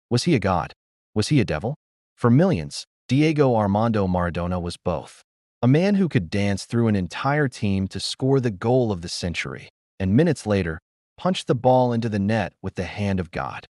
Was he a god? Was he a devil? For millions, Diego Armando Maradona was both. A man who could dance through an entire team to score the goal of the century, and minutes later, punch the ball into the net with the hand of God.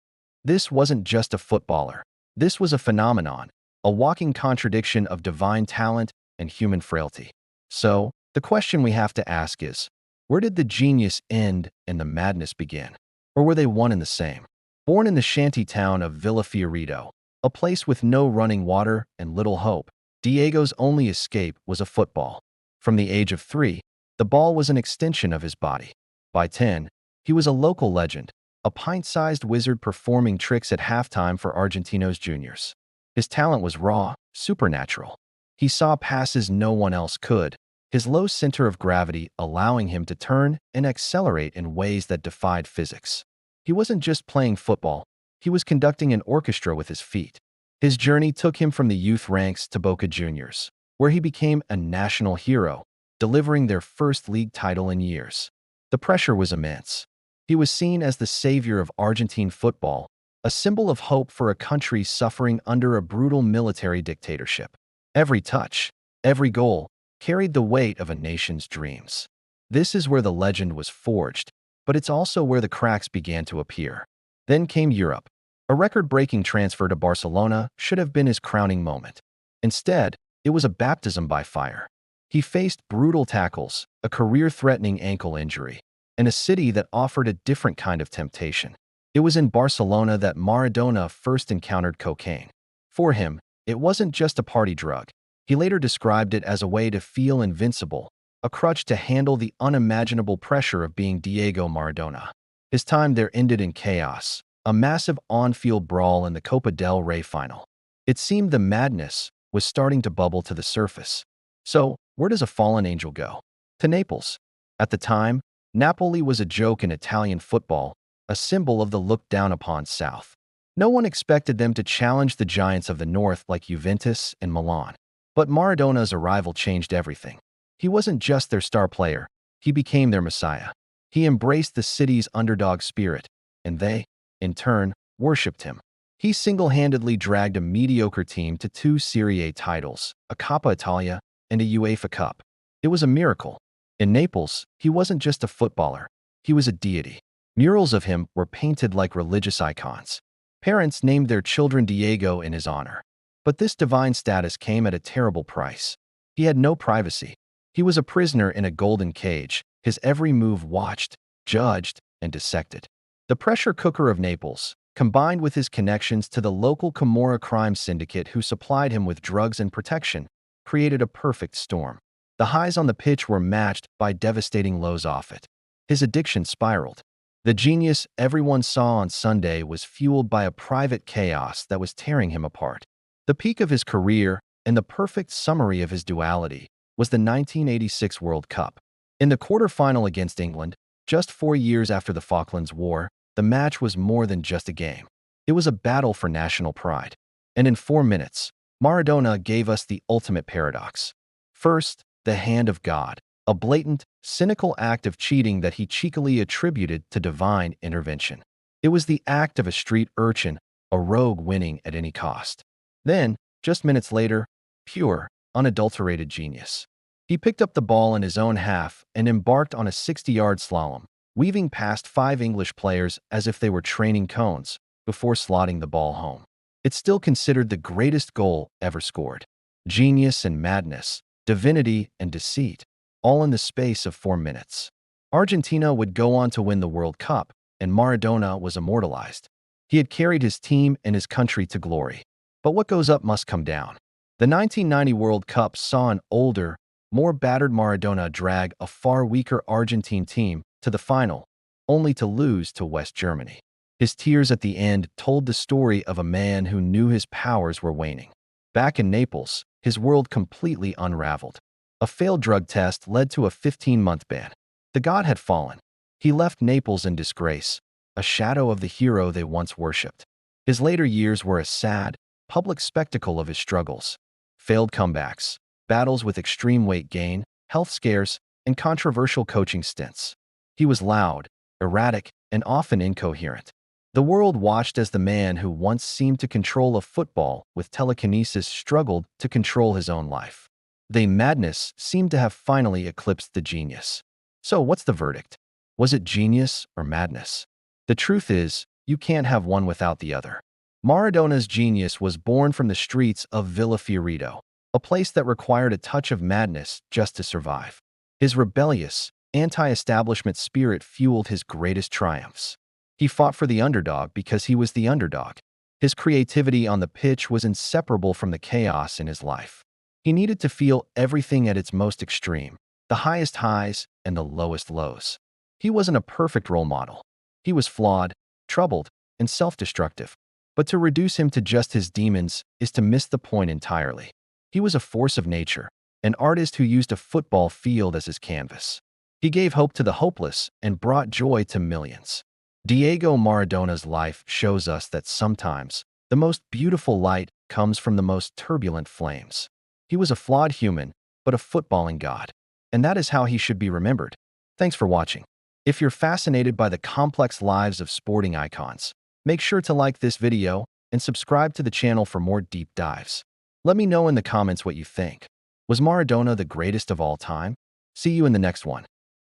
This wasn't just a footballer. This was a phenomenon, a walking contradiction of divine talent and human frailty. So, the question we have to ask is, where did the genius end and the madness begin? Or were they one and the same? Born in the shanty town of Villa Fiorito, a place with no running water and little hope, Diego's only escape was a football. From the age of 3, the ball was an extension of his body. By 10, he was a local legend, a pint-sized wizard performing tricks at halftime for Argentinos juniors. His talent was raw, supernatural. He saw passes no one else could, his low center of gravity allowing him to turn and accelerate in ways that defied physics. He wasn't just playing football, he was conducting an orchestra with his feet. His journey took him from the youth ranks to Boca Juniors, where he became a national hero, delivering their first league title in years. The pressure was immense. He was seen as the savior of Argentine football, a symbol of hope for a country suffering under a brutal military dictatorship. Every touch, every goal, carried the weight of a nation's dreams. This is where the legend was forged, but it's also where the cracks began to appear. Then came Europe. A record-breaking transfer to Barcelona should have been his crowning moment. Instead, it was a baptism by fire. He faced brutal tackles, a career-threatening ankle injury, and a city that offered a different kind of temptation. It was in Barcelona that Maradona first encountered cocaine. For him, it wasn't just a party drug. He later described it as a way to feel invincible, a crutch to handle the unimaginable pressure of being Diego Maradona. His time there ended in chaos, a massive on-field brawl in the Copa del Rey final. It seemed the madness was starting to bubble to the surface. So, where does a fallen angel go? To Naples. At the time, Napoli was a joke in Italian football, a symbol of the looked-down-upon South. No one expected them to challenge the giants of the North like Juventus and Milan. But Maradona's arrival changed everything. He wasn't just their star player, he became their messiah. He embraced the city's underdog spirit, and they, in turn, worshipped him. He single-handedly dragged a mediocre team to 2 Serie A titles, a Coppa Italia, and a UEFA Cup. It was a miracle. In Naples, he wasn't just a footballer, he was a deity. Murals of him were painted like religious icons. Parents named their children Diego in his honor. But this divine status came at a terrible price. He had no privacy. He was a prisoner in a golden cage, his every move watched, judged, and dissected. The pressure cooker of Naples, combined with his connections to the local Camorra crime syndicate who supplied him with drugs and protection, created a perfect storm. The highs on the pitch were matched by devastating lows off it. His addiction spiraled. The genius everyone saw on Sunday was fueled by a private chaos that was tearing him apart. The peak of his career, and the perfect summary of his duality, was the 1986 World Cup. In the quarterfinal against England, just 4 years after the Falklands War, the match was more than just a game. It was a battle for national pride. And in 4 minutes, Maradona gave us the ultimate paradox. First, the hand of God, a blatant, cynical act of cheating that he cheekily attributed to divine intervention. It was the act of a street urchin, a rogue winning at any cost. Then, just minutes later, pure, unadulterated genius. He picked up the ball in his own half and embarked on a 60-yard slalom, weaving past 5 English players as if they were training cones, before slotting the ball home. It's still considered the greatest goal ever scored. Genius and madness, divinity and deceit, all in the space of 4 minutes. Argentina would go on to win the World Cup, and Maradona was immortalized. He had carried his team and his country to glory. But what goes up must come down. The 1990 World Cup saw an older, more battered Maradona drag a far weaker Argentine team to the final, only to lose to West Germany. His tears at the end told the story of a man who knew his powers were waning. Back in Naples, his world completely unraveled. A failed drug test led to a 15-month ban. The god had fallen. He left Naples in disgrace, a shadow of the hero they once worshipped. His later years were a sad, public spectacle of his struggles. Failed comebacks, battles with extreme weight gain, health scares, and controversial coaching stints. He was loud, erratic, and often incoherent. The world watched as the man who once seemed to control a football with telekinesis struggled to control his own life. The madness seemed to have finally eclipsed the genius. So what's the verdict? Was it genius or madness? The truth is, you can't have one without the other. Maradona's genius was born from the streets of Villa Fiorito, a place that required a touch of madness just to survive. His rebellious, anti-establishment spirit fueled his greatest triumphs. He fought for the underdog because he was the underdog. His creativity on the pitch was inseparable from the chaos in his life. He needed to feel everything at its most extreme, the highest highs and the lowest lows. He wasn't a perfect role model. He was flawed, troubled, and self-destructive. But to reduce him to just his demons is to miss the point entirely. He was a force of nature, an artist who used a football field as his canvas. He gave hope to the hopeless and brought joy to millions. Diego Maradona's life shows us that sometimes the most beautiful light comes from the most turbulent flames. He was a flawed human, but a footballing god. And that is how he should be remembered. Thanks for watching. If you're fascinated by the complex lives of sporting icons, make sure to like this video and subscribe to the channel for more deep dives. Let me know in the comments what you think. Was Maradona the greatest of all time? See you in the next one.